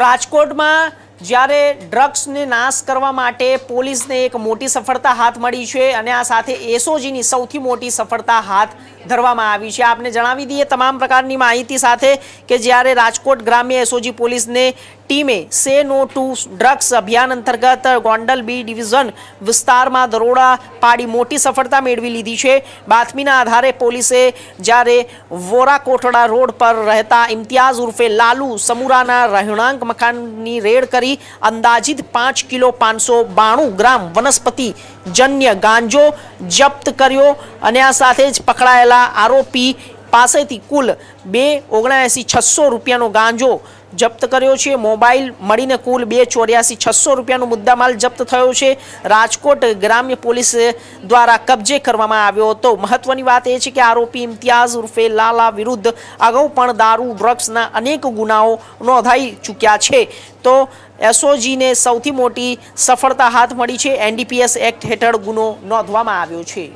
રાજકોટમાં જ્યારે ડ્રગ્સને નાશ કરવા માટે પોલીસને એક મોટી સફળતા હાથ મળી છે અને આ સાથે એસઓજીની સૌથી મોટી સફળતા હાથ ધરવામાં આવી છે। આપને જણાવી દઈએ તમામ પ્રકારની માહિતી સાથે કે જ્યારે રાજકોટ ગ્રામ્ય એસઓજી પોલીસને ટીમે સે નો ટુ ડ્રગ્સ અભિયાન અંતર્ગત ગોંડલ બી ડિવિઝન વિસ્તારમાં દરોડા પાડી મોટી સફળતા મેળવી લીધી છે। બાતમીના આધારે પોલીસે જ્યારે વોરા કોટડા રોડ પર રહેતા ઇમ્તિયાઝ ઉર્ફે લાલુ સમુરાના રહેણાંક મકાનની રેડ કરી અંદાજિત 5 કિલો 592 ગ્રામ વનસ્પતિ જન્ય ગાંજો જપ્ત કર્યો અને આ સાથે જ પકડાયેલા આરોપી પાસેથી કુલ 2,79,600 રૂપિયાનો ગાંજો જપ્ત કર્યો છે। મોબાઈલ મળીને કુલ 2,84,600 રૂપિયાનો મુદ્દામાલ જપ્ત થયો છે। રાજકોટ ગ્રામ્ય પોલીસ દ્વારા કબજે કરવામાં આવ્યો હતો। મહત્વની વાત એ છે કે આરોપી ઇમ્તિયાઝ ઉર્ફે લાલા વિરુદ્ધ અગાઉ પણ દારૂ ડ્રગ્સના અનેક ગુનાઓ નોંધાઈ ચૂક્યા છે। તો એસઓજીને સૌથી મોટી સફળતા હાથ મળી છે। એનડીપીએસ એક્ટ હેઠળ ગુનો નોંધવામાં આવ્યો છે।